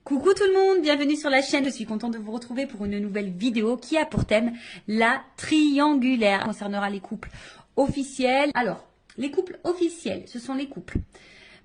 Coucou tout le monde, bienvenue sur la chaîne. Je suis contente de vous retrouver pour une nouvelle vidéo qui a pour thème la triangulaire. Elle concernera les couples officiels. Alors, les couples officiels, ce sont les couples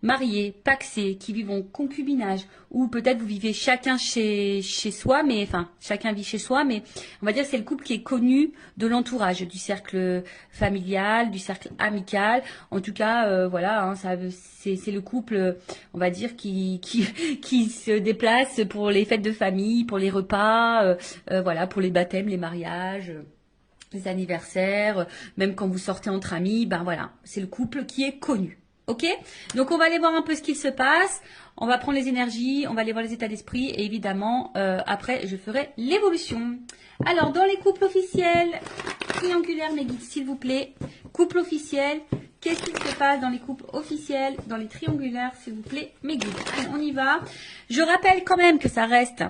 mariés, pacsés, qui vivent en concubinage, ou peut-être vous vivez chacun chez soi, mais enfin chacun vit chez soi, mais on va dire que c'est le couple qui est connu de l'entourage, du cercle familial, du cercle amical. En tout cas, voilà, hein, c'est le couple, on va dire, qui se déplace pour les fêtes de famille, pour les repas, voilà, pour les baptêmes, les mariages. Les anniversaires, même quand vous sortez entre amis, ben voilà, c'est le couple qui est connu. Ok? Donc on va aller voir un peu ce qu'il se passe. On va prendre les énergies, on va aller voir les états d'esprit et évidemment, après, je ferai l'évolution. Alors, dans les couples officiels, triangulaire, mes guides, s'il vous plaît. Couple officiel, qu'est-ce qui se passe dans les couples officiels, dans les triangulaires, s'il vous plaît, mes guides. Allez, on y va. Je rappelle quand même que ça reste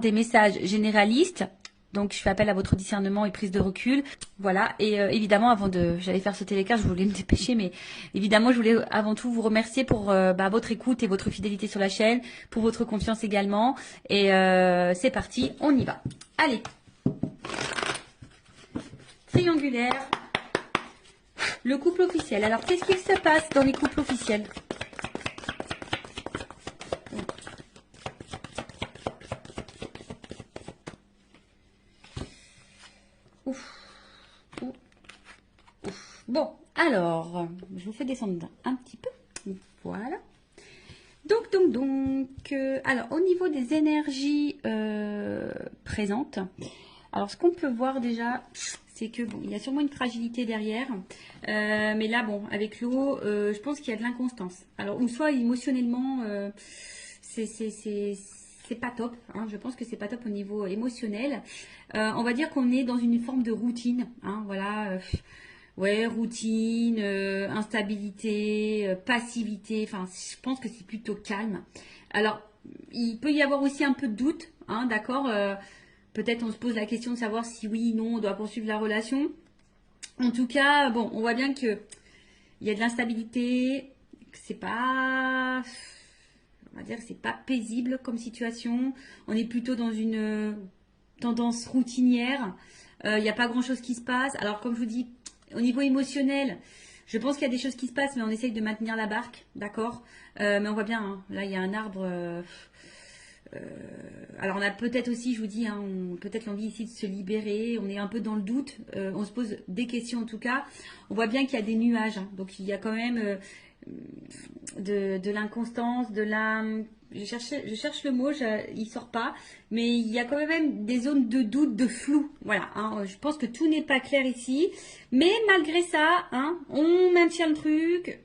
des messages généralistes. Donc, je fais appel à votre discernement et prise de recul. Voilà. Et évidemment, j'allais faire sauter les cartes, je voulais me dépêcher, mais évidemment, je voulais avant tout vous remercier pour votre écoute et votre fidélité sur la chaîne, pour votre confiance également. Et c'est parti, on y va. Allez. Triangulaire. Le couple officiel. Alors, qu'est-ce qu'il se passe dans les couples officiels ? Bon, alors, je vous fais descendre un petit peu. Voilà. Donc, alors, au niveau des énergies présentes, alors, ce qu'on peut voir déjà, c'est que, bon, il y a sûrement une fragilité derrière. Mais là, bon, avec l'eau, je pense qu'il y a de l'inconstance. Alors, ou soit émotionnellement, c'est pas top. Hein, je pense que c'est pas top au niveau émotionnel. On va dire qu'on est dans une forme de routine. Hein, voilà. Ouais, routine, instabilité, passivité. Enfin, je pense que c'est plutôt calme. Alors, il peut y avoir aussi un peu de doute. Hein, d'accord. Peut-être on se pose la question de savoir si oui, non, on doit poursuivre la relation. En tout cas, bon, on voit bien que il y a de l'instabilité. Que c'est pas, on va dire, que c'est pas paisible comme situation. On est plutôt dans une tendance routinière. Il n'y a pas grand-chose qui se passe. Alors, comme je vous dis, au niveau émotionnel, je pense qu'il y a des choses qui se passent, mais on essaye de maintenir la barque, d'accord. Mais on voit bien, hein, là, il y a un arbre. Alors, on a peut-être aussi, je vous dis, hein, peut-être l'envie ici de se libérer. On est un peu dans le doute. On se pose des questions, en tout cas. On voit bien qu'il y a des nuages. Hein, donc, il y a quand même de l'inconstance, de la... Je cherche le mot, il sort pas, mais il y a quand même des zones de doute, de flou. Voilà, hein, je pense que tout n'est pas clair ici, mais malgré ça, hein, on maintient le truc.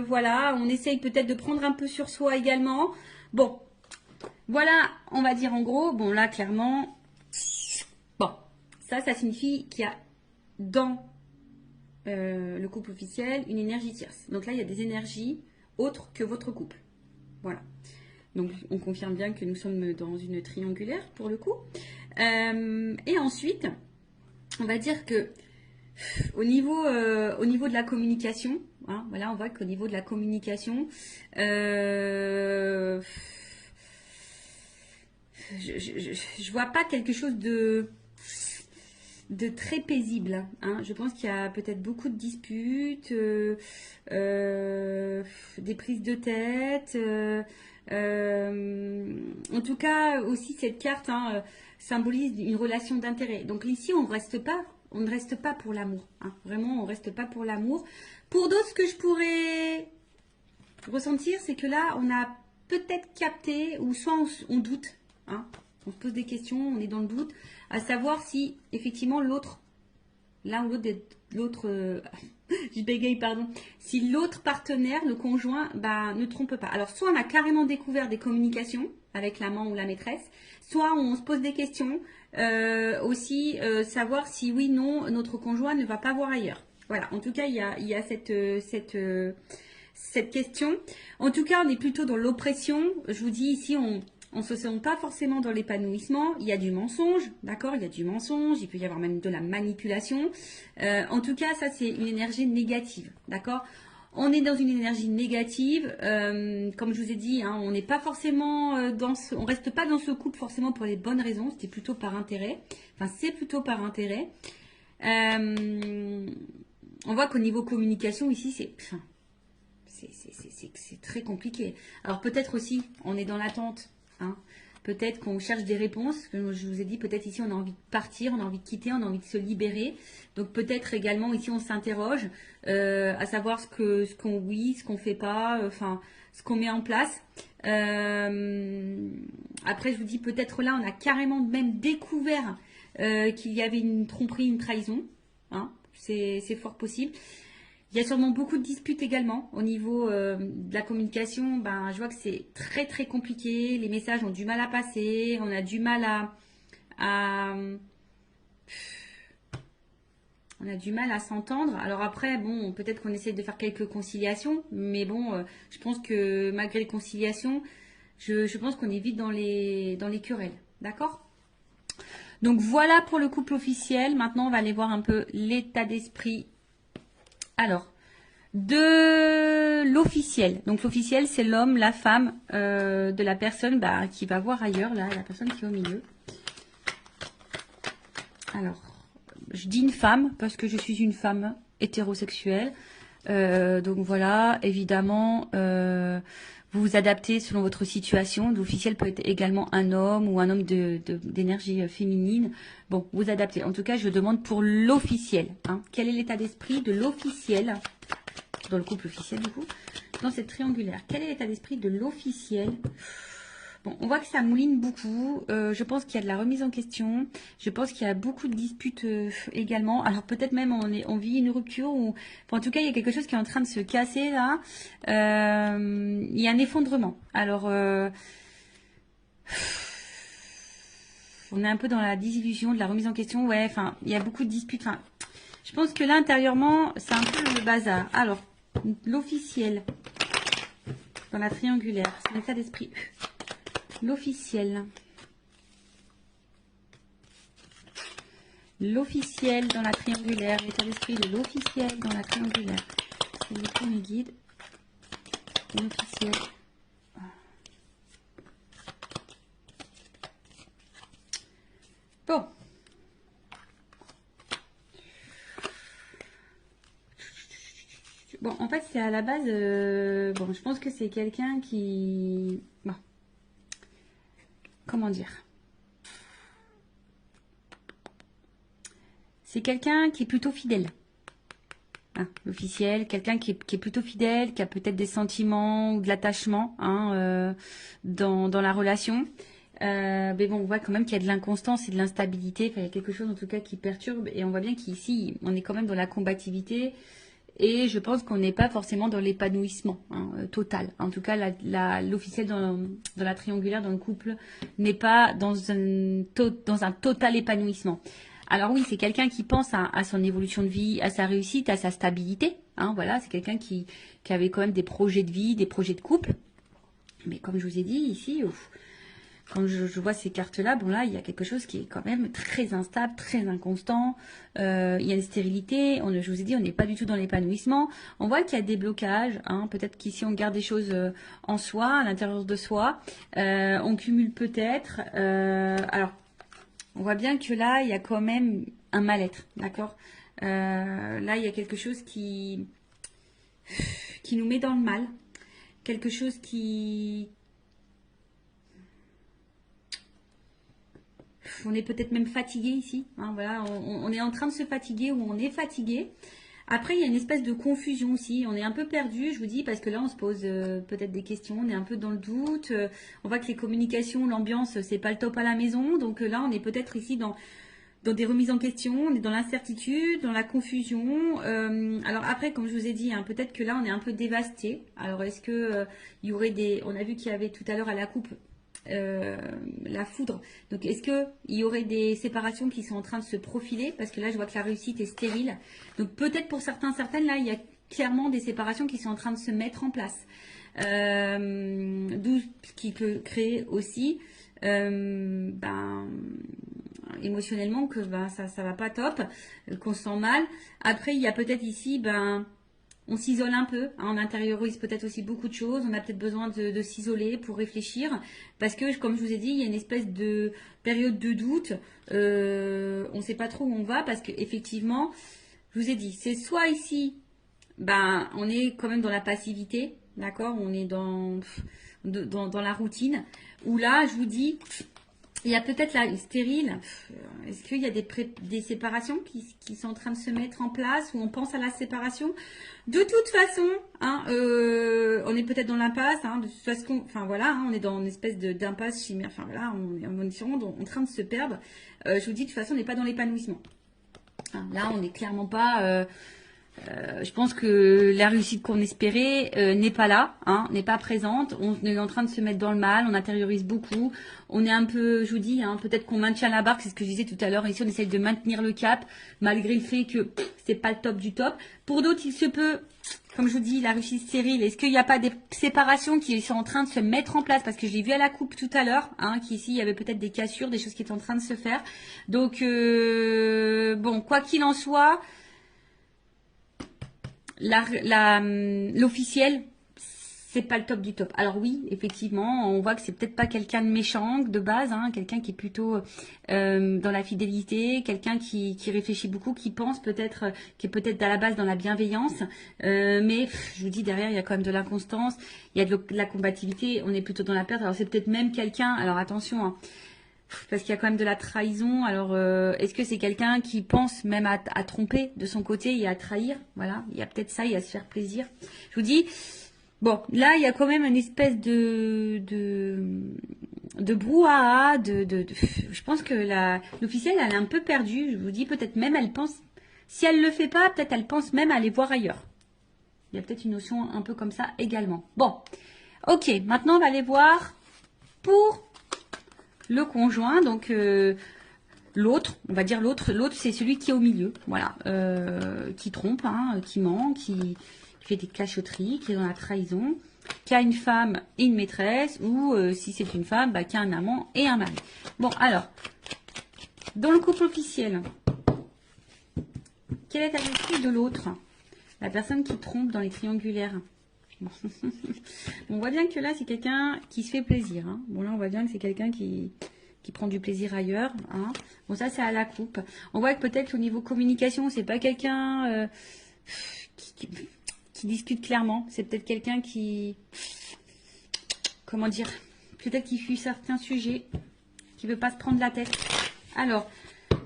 Voilà, on essaye peut-être de prendre un peu sur soi également. Bon, voilà, on va dire en gros. Bon, là, clairement, bon, ça signifie qu'il y a dans le couple officiel une énergie tierce. Donc là, il y a des énergies autres que votre couple. Voilà. Donc, on confirme bien que nous sommes dans une triangulaire pour le coup. Et ensuite, on va dire que au niveau de la communication, hein, voilà, on voit qu'au niveau de la communication, je vois pas quelque chose de très paisible. Hein. Je pense qu'il y a peut-être beaucoup de disputes, des prises de tête. En tout cas, aussi cette carte symbolise une relation d'intérêt. Donc ici, on ne reste pas pour l'amour. Hein. Vraiment, on ne reste pas pour l'amour. Pour d'autres, ce que je pourrais ressentir, c'est que là, on a peut-être capté, ou soit on doute. Hein. On se pose des questions, on est dans le doute, à savoir si effectivement l'autre, l'un ou l'autre, je bégaye, pardon, si l'autre partenaire, le conjoint, ne trompe pas. Alors, soit on a carrément découvert des communications avec l'amant ou la maîtresse, soit on se pose des questions, aussi savoir si oui, non, notre conjoint ne va pas voir ailleurs. Voilà, en tout cas, il y a cette question. En tout cas, on est plutôt dans l'oppression. Je vous dis ici, on ne se sent pas forcément dans l'épanouissement. Il y a du mensonge, d'accord. Il y a du mensonge, il peut y avoir même de la manipulation. En tout cas, ça, c'est une énergie négative, d'accord. On est dans une énergie négative, comme je vous ai dit, hein, on n'est pas forcément on reste pas dans ce couple forcément pour les bonnes raisons, c'était plutôt par intérêt. Enfin, c'est plutôt par intérêt. On voit qu'au niveau communication ici, c'est très compliqué. Alors peut-être aussi, on est dans l'attente, hein. Peut-être qu'on cherche des réponses. Comme je vous ai dit, peut-être ici on a envie de partir, on a envie de quitter, on a envie de se libérer. Donc peut-être également ici on s'interroge à savoir ce qu'on fait pas, enfin ce qu'on met en place. Après je vous dis peut-être là on a carrément même découvert qu'il y avait une tromperie, une trahison. Hein, c'est fort possible. Il y a sûrement beaucoup de disputes également au niveau de la communication. Ben, je vois que c'est très très compliqué. Les messages ont du mal à passer. On a du mal on a du mal à s'entendre. Alors après, bon, peut-être qu'on essaie de faire quelques conciliations, mais bon, je pense que malgré les conciliations, je pense qu'on est vite dans les querelles. D'accord? Donc voilà pour le couple officiel. Maintenant, on va aller voir un peu l'état d'esprit. Alors, de l'officiel. Donc l'officiel, c'est l'homme, la femme de la personne qui va voir ailleurs, là, la personne qui est au milieu. Alors, je dis une femme parce que je suis une femme hétérosexuelle. Donc voilà, évidemment, vous vous adaptez selon votre situation. L'officiel peut être également un homme ou un homme d'énergie féminine. Bon, vous adaptez. En tout cas, je demande pour l'officiel. Hein. Quel est l'état d'esprit de l'officiel dans le couple officiel, du coup, dans cette triangulaire? Quel est l'état d'esprit de l'officiel? Bon, on voit que ça mouline beaucoup. Je pense qu'il y a de la remise en question. Je pense qu'il y a beaucoup de disputes également. Alors peut-être même on vit une rupture ou, enfin, en tout cas, il y a quelque chose qui est en train de se casser là. Il y a un effondrement. Alors, on est un peu dans la désillusion, de la remise en question. Ouais, enfin, il y a beaucoup de disputes. Enfin, je pense que là, intérieurement, c'est un peu le bazar. Alors, l'officiel dans la triangulaire, c'est l'état d'esprit. L'officiel. L'officiel dans la triangulaire, l'état d'esprit de l'officiel dans la triangulaire. C'est le premier guide. L'officiel. Bon. Bon, en fait, c'est à la base... bon, je pense que c'est quelqu'un qui... Bon. Comment dire? C'est quelqu'un qui est plutôt fidèle. Hein, l'officiel, quelqu'un qui est plutôt fidèle, qui a peut-être des sentiments ou de l'attachement hein, dans la relation. Mais bon, on voit quand même qu'il y a de l'inconstance et de l'instabilité. Enfin, il y a quelque chose en tout cas qui perturbe. Et on voit bien qu'ici, on est quand même dans la combativité. Et je pense qu'on n'est pas forcément dans l'épanouissement hein, total. En tout cas, l'officiel dans la triangulaire, dans le couple, n'est pas dans un total épanouissement. Alors oui, c'est quelqu'un qui pense à son évolution de vie, à sa réussite, à sa stabilité. Hein, voilà, c'est quelqu'un qui avait quand même des projets de vie, des projets de couple. Mais comme je vous ai dit ici, quand je vois ces cartes-là, bon là, il y a quelque chose qui est quand même très instable, très inconstant. Il y a une stérilité. Je vous ai dit, on n'est pas du tout dans l'épanouissement. On voit qu'il y a des blocages. Hein, peut-être qu'ici, on garde des choses en soi, à l'intérieur de soi. On cumule peut-être. Alors, on voit bien que là, il y a quand même un mal-être. D'accord là, il y a quelque chose qui nous met dans le mal. Quelque chose qui... On est peut-être même fatigué ici. Hein, voilà, on est en train de se fatiguer ou on est fatigué. Après, il y a une espèce de confusion aussi. On est un peu perdu, je vous dis, parce que là, on se pose peut-être des questions. On est un peu dans le doute. On voit que les communications, l'ambiance, c'est pas le top à la maison. Donc là, on est peut-être ici dans des remises en question. On est dans l'incertitude, dans la confusion. Alors après, comme je vous ai dit, hein, peut-être que là, on est un peu dévasté. Alors, est-ce que il y aurait des... On a vu qu'il y avait tout à l'heure à la coupe la foudre. Donc, est-ce qu'il y aurait des séparations qui sont en train de se profiler? Parce que là, je vois que la réussite est stérile. Donc, peut-être pour certaines, là, il y a clairement des séparations qui sont en train de se mettre en place. D'où ce qui peut créer aussi émotionnellement que ça va pas top, qu'on se sent mal. Après, il y a peut-être ici, on s'isole un peu, hein, on intériorise peut-être aussi beaucoup de choses, on a peut-être besoin de s'isoler pour réfléchir, parce que comme je vous ai dit, il y a une espèce de période de doute, on ne sait pas trop où on va, parce qu'effectivement, je vous ai dit, c'est soit ici, ben, on est quand même dans la passivité, d'accord, on est dans la routine, où là, je vous dis, il y a peut-être là, stérile. Est-ce qu'il y a des séparations qui sont en train de se mettre en place, ou on pense à la séparation? De toute façon, hein, on est peut-être dans l'impasse. Hein, de toute façon, enfin voilà, hein, on est dans une espèce d'impasse chimère. Enfin voilà, on est sûrement en train de se perdre. Je vous dis, de toute façon, on n'est pas dans l'épanouissement. Hein, là, on n'est clairement pas. Je pense que la réussite qu'on espérait n'est pas là, hein, n'est pas présente. On est en train de se mettre dans le mal, on intériorise beaucoup. On est un peu, je vous dis, hein, peut-être qu'on maintient la barque, c'est ce que je disais tout à l'heure. Ici, on essaye de maintenir le cap, malgré le fait que c'est pas le top du top. Pour d'autres, il se peut, comme je vous dis, la réussite stérile. Est-ce qu'il n'y a pas des séparations qui sont en train de se mettre en place? Parce que je l'ai vu à la coupe tout à l'heure, hein, qu'ici, il y avait peut-être des cassures, des choses qui étaient en train de se faire. Donc, bon, quoi qu'il en soit, l'officiel, c'est pas le top du top. Alors oui, effectivement, on voit que c'est peut-être pas quelqu'un de méchant de base, hein, quelqu'un qui est plutôt dans la fidélité, quelqu'un qui réfléchit beaucoup, qui pense peut-être, qui est peut-être à la base dans la bienveillance, mais je vous dis, derrière, il y a quand même de l'inconstance, il y a de la combativité, on est plutôt dans la perte. Alors c'est peut-être même quelqu'un, alors attention, hein, parce qu'il y a quand même de la trahison. Alors, est-ce que c'est quelqu'un qui pense même à tromper de son côté et à trahir? Voilà, il y a peut-être ça, il y a se faire plaisir. Je vous dis, bon, là, il y a quand même une espèce de brouhaha, je pense que l'officielle, elle est un peu perdue. Je vous dis, peut-être même, elle pense, si elle le fait pas, peut-être elle pense même à aller voir ailleurs. Il y a peut-être une notion un peu comme ça également. Bon, ok, maintenant, on va aller voir pour le conjoint, donc l'autre, on va dire l'autre c'est celui qui est au milieu, voilà, qui trompe, hein, qui ment, qui fait des cachotteries, qui est dans la trahison, qui a une femme et une maîtresse, ou si c'est une femme, bah, qui a un amant et un mari. Bon, alors, dans le couple officiel, quelle est l'attitude de l'autre? La personne qui trompe dans les triangulaires. On voit bien que là, c'est quelqu'un qui se fait plaisir. Hein. Bon, là, on voit bien que c'est quelqu'un qui prend du plaisir ailleurs. Hein. Bon, ça, c'est à la coupe. On voit que peut-être au niveau communication, c'est pas quelqu'un qui discute clairement. C'est peut-être quelqu'un qui... Comment dire? Peut-être qui fuit certains sujets, qui veut pas se prendre la tête. Alors,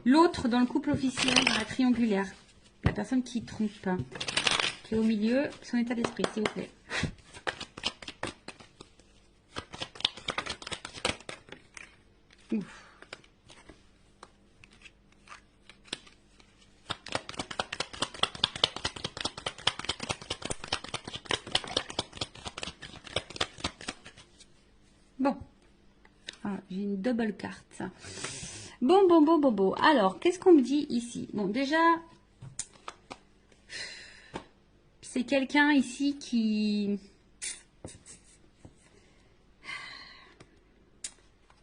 l'autre dans le couple officiel, dans la triangulaire, la personne qui trompe, qui est au milieu, son état d'esprit, s'il vous plaît. Ouf. Bon, ah, j'ai une double carte. Bon. Alors, qu'est-ce qu'on me dit ici? Bon, déjà, c'est quelqu'un ici qui...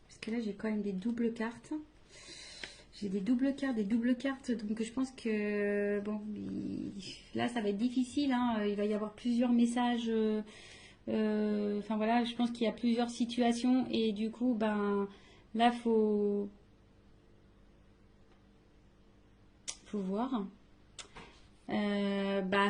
Parce que là, j'ai quand même des doubles cartes. J'ai des doubles cartes. Donc, je pense que... Bon, là, ça va être difficile. Hein, il va y avoir plusieurs messages... Enfin, voilà, je pense qu'il y a plusieurs situations. Et du coup, ben... Là, faut voir. Bah...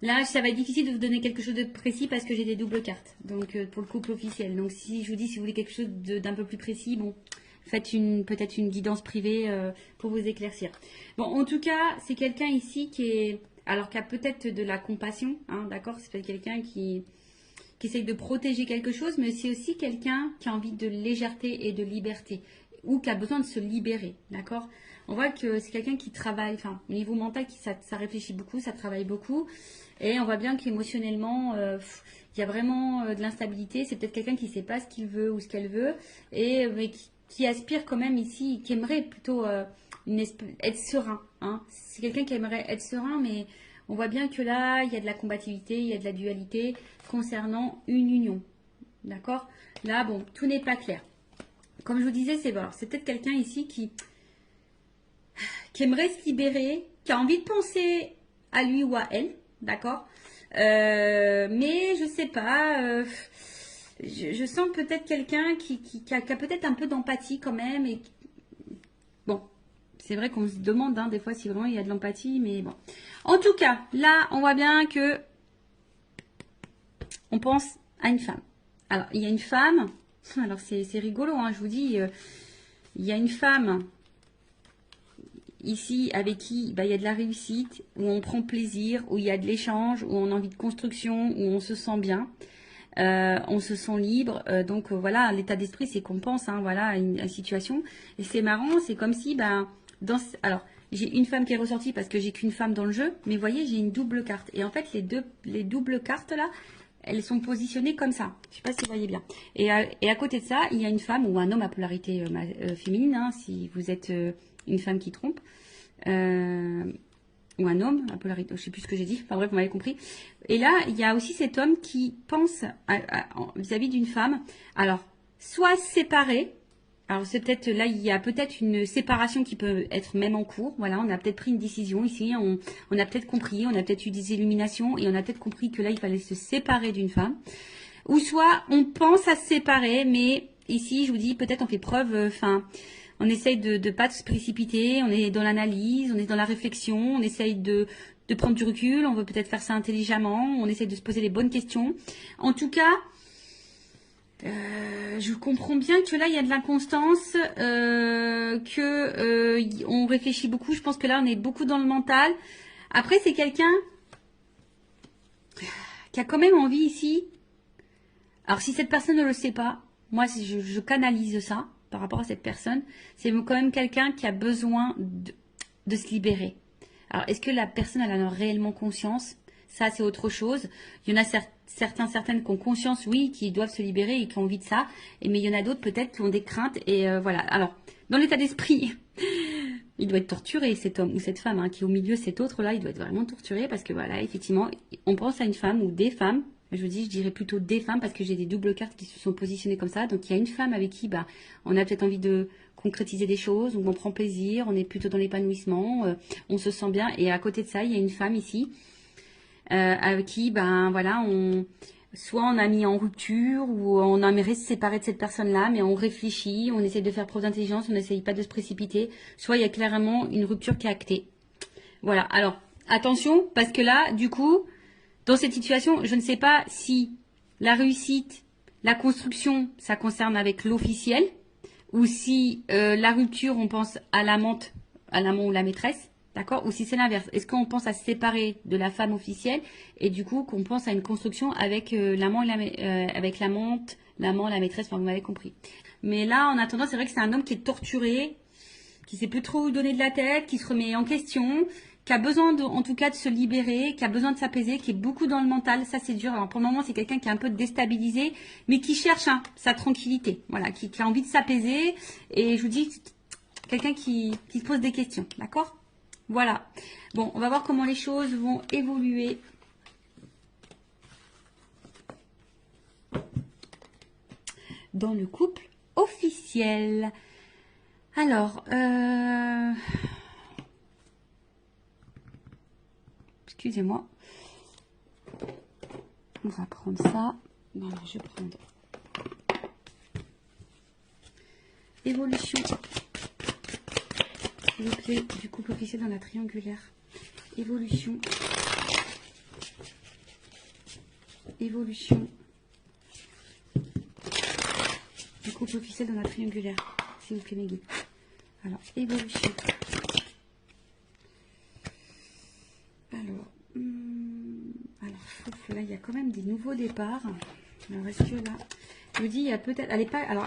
Là, ça va être difficile de vous donner quelque chose de précis parce que j'ai des doubles cartes. Donc, pour le couple officiel. Donc, si je vous dis, si vous voulez quelque chose d'un peu plus précis, bon, faites peut-être une guidance privée pour vous éclaircir. Bon, en tout cas, c'est quelqu'un ici qui a peut-être de la compassion, hein, d'accord? C'est peut-être quelqu'un qui essaye de protéger quelque chose, mais c'est aussi quelqu'un qui a envie de légèreté et de liberté, ou qui a besoin de se libérer, d'accord? On voit que c'est quelqu'un qui travaille, enfin, au niveau mental, ça réfléchit beaucoup, ça travaille beaucoup. Et on voit bien qu'émotionnellement, il y a vraiment de l'instabilité. C'est peut-être quelqu'un qui ne sait pas ce qu'il veut ou ce qu'elle veut. Mais qui aspire quand même ici, qui aimerait plutôt être serein. Hein. C'est quelqu'un qui aimerait être serein, mais on voit bien que là, il y a de la combativité, il y a de la dualité concernant une union. D'accord? Là, bon, tout n'est pas clair. Comme je vous disais, c'est peut-être quelqu'un ici qui aimerait se libérer, qui a envie de penser à lui ou à elle, d'accord? Mais je sais pas. Je sens peut-être quelqu'un qui a peut-être un peu d'empathie quand même. Et bon, c'est vrai qu'on se demande des fois si vraiment il y a de l'empathie, mais bon. En tout cas, là, on voit bien que on pense à une femme. Alors, il y a une femme. Alors, c'est rigolo, je vous dis. Il y a une femme ici avec qui il y a de la réussite, où on prend plaisir, où il y a de l'échange, où on a envie de construction, où on se sent bien. On se sent libre, donc voilà, l'état d'esprit c'est qu'on pense, voilà, à une situation. Et c'est marrant, c'est comme si, alors j'ai une femme qui est ressortie parce que j'ai qu'une femme dans le jeu, mais vous voyez, j'ai une double carte. Et en fait, les doubles cartes là, elles sont positionnées comme ça. Je sais pas si vous voyez bien. Et à côté de ça, il y a une femme ou un homme à polarité féminine, si vous êtes une femme qui trompe. Ou un homme, à polarité, je sais plus ce que j'ai dit, enfin bref, vous m'avez compris. Et là, il y a aussi cet homme qui pense vis-à-vis d'une femme, alors, soit séparé, alors c'est peut-être, là, il y a peut-être une séparation qui peut être même en cours, voilà, on a peut-être pris une décision ici, on a peut-être compris, on a peut-être eu des illuminations, et on a peut-être compris que là, il fallait se séparer d'une femme, ou soit on pense à se séparer, mais ici, je vous dis, peut-être on fait preuve, on essaye de ne pas se précipiter, on est dans l'analyse, on est dans la réflexion, on essaye de prendre du recul, on veut peut-être faire ça intelligemment, on essaye de se poser les bonnes questions. En tout cas, je comprends bien que là, il y a de l'inconstance, on réfléchit beaucoup. Je pense que là, on est beaucoup dans le mental. Après, c'est quelqu'un qui a quand même envie ici. Alors, si cette personne ne le sait pas, moi, je canalise ça par rapport à cette personne, c'est quand même quelqu'un qui a besoin de se libérer. Alors, est-ce que la personne elle en a réellement conscience? Ça, c'est autre chose. Il y en a certaines qui ont conscience, oui, qui doivent se libérer et qui ont envie de ça. Mais il y en a d'autres peut-être qui ont des craintes. Et voilà. Alors, dans l'état d'esprit, il doit être torturé, cet homme ou cette femme qui est au milieu, cet autre-là, il doit être vraiment torturé parce que voilà, effectivement, on pense à une femme ou des femmes. Je dirais plutôt des femmes parce que j'ai des doubles cartes qui se sont positionnées comme ça. Donc, il y a une femme avec qui on a peut-être envie de concrétiser des choses, on prend plaisir, on est plutôt dans l'épanouissement, on se sent bien. Et à côté de ça, il y a une femme ici avec qui, voilà, soit on a mis en rupture ou on aimerait se séparer de cette personne-là, mais on réfléchit, on essaie de faire preuve d'intelligence, on n'essaye pas de se précipiter. Soit il y a clairement une rupture qui est actée. Voilà. Alors, attention, parce que là, du coup, dans cette situation, je ne sais pas si la réussite, la construction, ça concerne avec l'officiel, ou si la rupture, on pense à l'amant ou la maîtresse, d'accord? Ou si c'est l'inverse. Est-ce qu'on pense à se séparer de la femme officielle et du coup qu'on pense à une construction avec l'amant avec l'amante, l'amant, la maîtresse, enfin vous m'avez compris. Mais là, en attendant, c'est vrai que c'est un homme qui est torturé, qui sait plus trop où donner de la tête, qui se remet en question, qui a besoin en tout cas de se libérer, qui a besoin de s'apaiser, qui est beaucoup dans le mental. Ça, c'est dur. Alors, pour le moment, c'est quelqu'un qui est un peu déstabilisé, mais qui cherche sa tranquillité. Voilà, qui a envie de s'apaiser. Et je vous dis, quelqu'un qui se pose des questions. D'accord? Voilà. Bon, on va voir comment les choses vont évoluer. Dans le couple officiel. Alors, excusez-moi. On va prendre ça. Voilà, je vais prendre évolution, s'il vous plaît, du couple officiel dans la triangulaire. Évolution. Évolution du couple officiel dans la triangulaire. S'il vous plaît, mes guides. Alors, évolution. Là, il y a quand même des nouveaux départs. Alors, est-ce que là, je vous dis, il y a peut-être, elle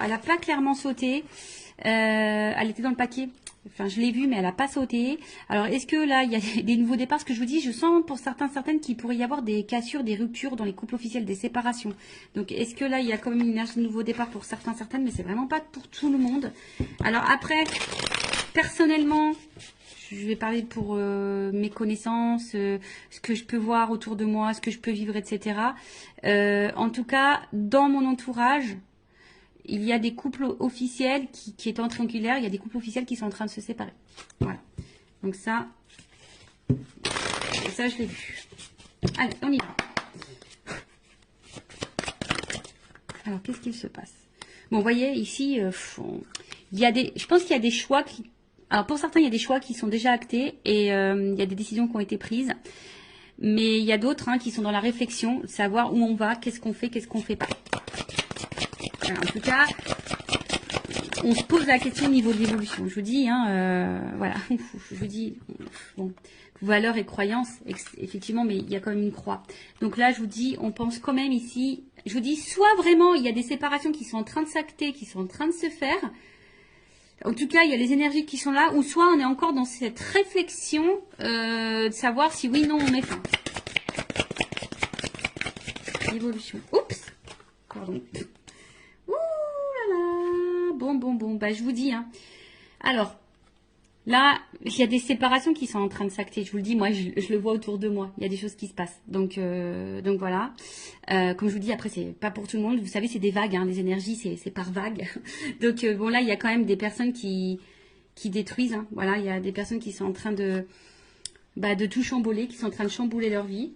n'a pas clairement sauté. Elle était dans le paquet. Enfin, je l'ai vue, mais elle n'a pas sauté. Alors, est-ce que là, il y a des nouveaux départs? Ce que je vous dis, je sens pour certaines qu'il pourrait y avoir des cassures, des ruptures dans les couples officiels, des séparations. Donc, est-ce que là, il y a quand même une énergie de nouveau départ pour certaines, mais c'est vraiment pas pour tout le monde. Alors, après, personnellement, je vais parler pour mes connaissances, ce que je peux voir autour de moi, ce que je peux vivre, etc. En tout cas, dans mon entourage, il y a des couples officiels qui étaient en triangulaire, il y a des couples officiels qui sont en train de se séparer. Voilà. Donc ça je l'ai vu. Allez, on y va. Alors, qu'est-ce qu'il se passe? Bon, vous voyez, ici, il y a je pense qu'il y a des choix qui... Alors, pour certains, il y a des choix qui sont déjà actés et il y a des décisions qui ont été prises. Mais il y a d'autres qui sont dans la réflexion, savoir où on va, qu'est-ce qu'on fait pas. Alors, en tout cas, on se pose la question au niveau de l'évolution. Je vous dis, voilà, je vous dis, bon, valeurs et croyances, effectivement, mais il y a quand même une croix. Donc là, je vous dis, on pense quand même ici, je vous dis, soit vraiment, il y a des séparations qui sont en train de s'acter, qui sont en train de se faire. En tout cas, il y a les énergies qui sont là, ou soit on est encore dans cette réflexion de savoir si oui, non, on met fin. Évolution. Oups. Pardon. Ouh là là. Bon. Bah, je vous dis. Alors, là, il y a des séparations qui sont en train de s'acter. Je vous le dis, moi, je le vois autour de moi. Il y a des choses qui se passent. Donc voilà. Comme je vous dis, après, c'est pas pour tout le monde. Vous savez, c'est des vagues. Les énergies, c'est par vagues. Donc, bon, là, il y a quand même des personnes qui détruisent. Voilà, il y a des personnes qui sont en train de tout chambouler, qui sont en train de chambouler leur vie.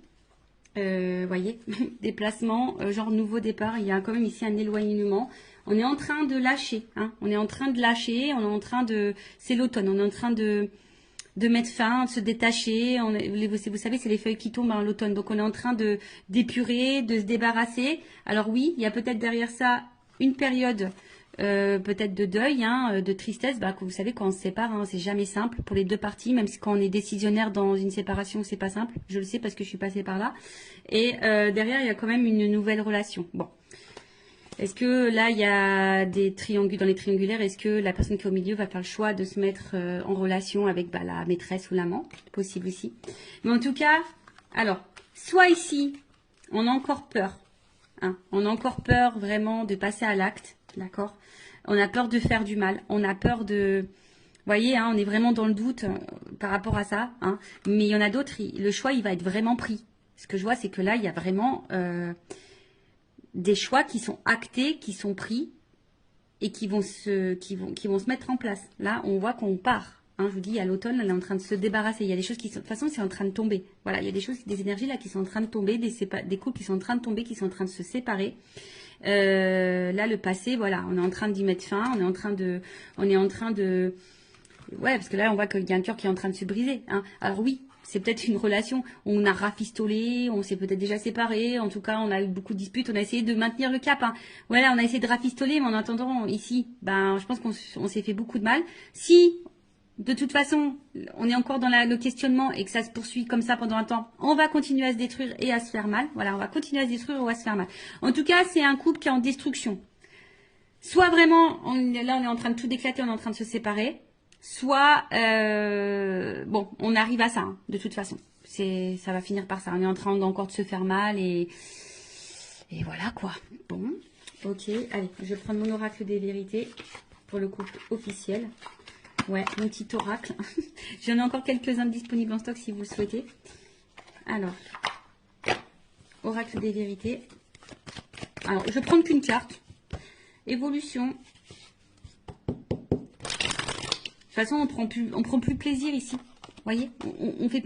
Voyez, déplacement, genre nouveau départ, il y a quand même ici un éloignement. On est en train de lâcher, on est en train de lâcher, on est en train de, c'est l'automne, on est en train de mettre fin, de se détacher. Vous savez, c'est les feuilles qui tombent l'automne, donc on est en train de d'épurer, de se débarrasser. Alors oui, il y a peut-être derrière ça une période peut-être de deuil, de tristesse. Que vous savez, quand on se sépare, c'est jamais simple pour les deux parties, même si quand on est décisionnaire dans une séparation, c'est pas simple. Je le sais parce que je suis passée par là. Et derrière, il y a quand même une nouvelle relation. Bon. Est-ce que là, il y a des triangulaires, dans les triangulaires, est-ce que la personne qui est au milieu va faire le choix de se mettre en relation avec la maîtresse ou l'amant? Possible aussi. Mais en tout cas, alors, soit ici, on a encore peur. On a encore peur vraiment de passer à l'acte. D'accord? On a peur de faire du mal. On a peur de... Vous voyez, on est vraiment dans le doute par rapport à ça. Mais il y en a d'autres, le choix, il va être vraiment pris. Ce que je vois, c'est que là, il y a vraiment des choix qui sont actés, qui sont pris et qui vont se mettre en place. Là, on voit qu'on part. Je vous dis, à l'automne, elle est en train de se débarrasser. Il y a des choses qui sont... De toute façon, c'est en train de tomber. Voilà, il y a des choses, des énergies là qui sont en train de tomber, des couples qui sont en train de tomber, qui sont en train de se séparer. Là, le passé, voilà, on est en train d'y mettre fin. On est en train de... Ouais, parce que là, on voit qu'il y a un cœur qui est en train de se briser. Alors oui, c'est peut-être une relation. On a rafistolé, on s'est peut-être déjà séparés. En tout cas, on a eu beaucoup de disputes. On a essayé de maintenir le cap. Voilà, on a essayé de rafistoler, mais en attendant, ici, je pense qu'on s'est fait beaucoup de mal. Si... De toute façon, on est encore dans le questionnement et que ça se poursuit comme ça pendant un temps, on va continuer à se détruire et à se faire mal. Voilà, on va continuer à se détruire ou à se faire mal. En tout cas, c'est un couple qui est en destruction. Soit vraiment, là, on est en train de tout éclater, on est en train de se séparer. Soit, bon, on arrive à ça, de toute façon. Ça va finir par ça. On est en train encore de se faire mal et voilà quoi. Bon, ok. Allez, je vais prendre mon oracle des vérités pour le couple officiel. Ouais, mon petit oracle. J'en ai encore quelques-uns disponibles en stock si vous le souhaitez. Alors, oracle des vérités. Alors, je vais prendre qu'une carte. Évolution. De toute façon, on prend plus plaisir ici. Vous voyez,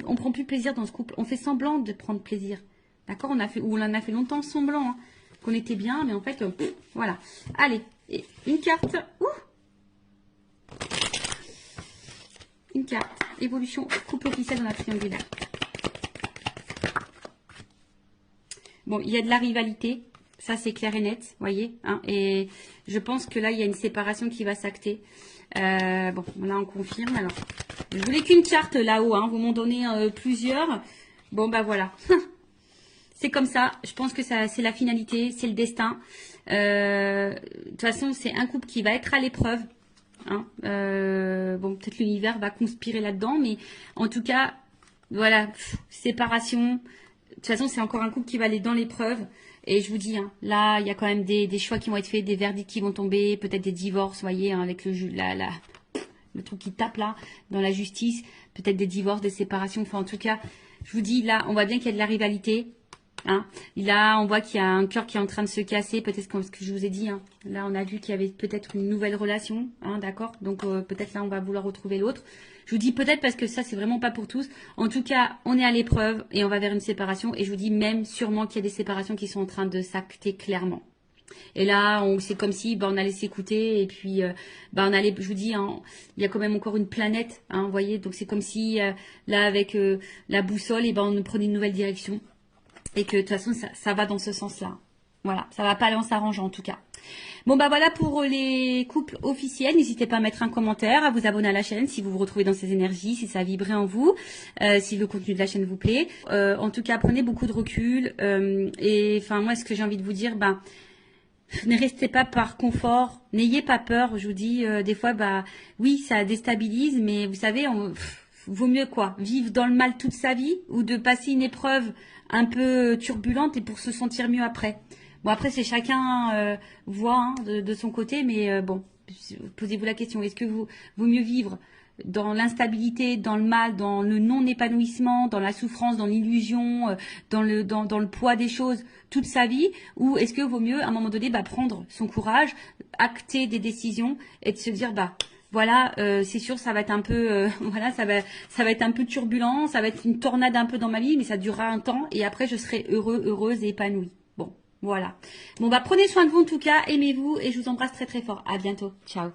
on prend plus plaisir dans ce couple. On fait semblant de prendre plaisir. D'accord, on en a fait longtemps semblant qu'on était bien, mais en fait, voilà. Allez, et une carte. Ouh, une carte. Évolution couple officiel dans la triangulaire. Bon, il y a de la rivalité. Ça, c'est clair et net, vous voyez. Et je pense que là, il y a une séparation qui va s'acter. Bon, là, on confirme. Alors, je voulais qu'une carte là-haut. Vous m'en donnez plusieurs. Bon, voilà. C'est comme ça. Je pense que c'est la finalité. C'est le destin. De toute façon, c'est un couple qui va être à l'épreuve. Bon, peut-être l'univers va conspirer là-dedans, mais en tout cas, voilà, séparation. De toute façon, c'est encore un couple qui va aller dans l'épreuve. Et je vous dis, là, il y a quand même des choix qui vont être faits, des verdicts qui vont tomber, peut-être des divorces, vous voyez, avec le truc qui tape là, dans la justice, peut-être des divorces, des séparations. Enfin, en tout cas, je vous dis, là, on voit bien qu'il y a de la rivalité. Là, on voit qu'il y a un cœur qui est en train de se casser, peut-être comme ce que je vous ai dit. Là, on a vu qu'il y avait peut-être une nouvelle relation, d'accord. Donc, peut-être là, on va vouloir retrouver l'autre. Je vous dis peut-être parce que ça, c'est vraiment pas pour tous. En tout cas, on est à l'épreuve et on va vers une séparation. Et je vous dis même sûrement qu'il y a des séparations qui sont en train de s'acter clairement. Et là, c'est comme si on allait s'écouter et puis on allait, je vous dis, hein, il y a quand même encore une planète, hein, vous voyez. Donc c'est comme si là avec la boussole, et on prenait une nouvelle direction et que de toute façon ça va dans ce sens-là. Voilà, ça va pas aller en s'arrangeant en tout cas. Bon voilà pour les couples officiels. N'hésitez pas à mettre un commentaire, à vous abonner à la chaîne si vous vous retrouvez dans ces énergies, si ça a vibré en vous, si le contenu de la chaîne vous plaît. En tout cas, prenez beaucoup de recul. Et enfin moi, ce que j'ai envie de vous dire, ne restez pas par confort, n'ayez pas peur. Je vous dis, des fois, oui, ça déstabilise, mais vous savez, vaut mieux quoi, vivre dans le mal toute sa vie ou de passer une épreuve un peu turbulente et pour se sentir mieux après. Bon, après, c'est chacun voit hein, de son côté, mais bon, posez-vous la question, est-ce que vaut mieux vivre dans l'instabilité, dans le mal, dans le non-épanouissement, dans la souffrance, dans l'illusion, dans le poids des choses toute sa vie, ou est-ce que vaut mieux à un moment donné prendre son courage, acter des décisions et de se dire voilà, c'est sûr, ça va être un peu, voilà, ça va être un peu turbulent, ça va être une tornade un peu dans ma vie, mais ça durera un temps et après je serai heureuse et épanouie. Bon, voilà. Bon prenez soin de vous en tout cas, aimez-vous et je vous embrasse très très fort. À bientôt, ciao.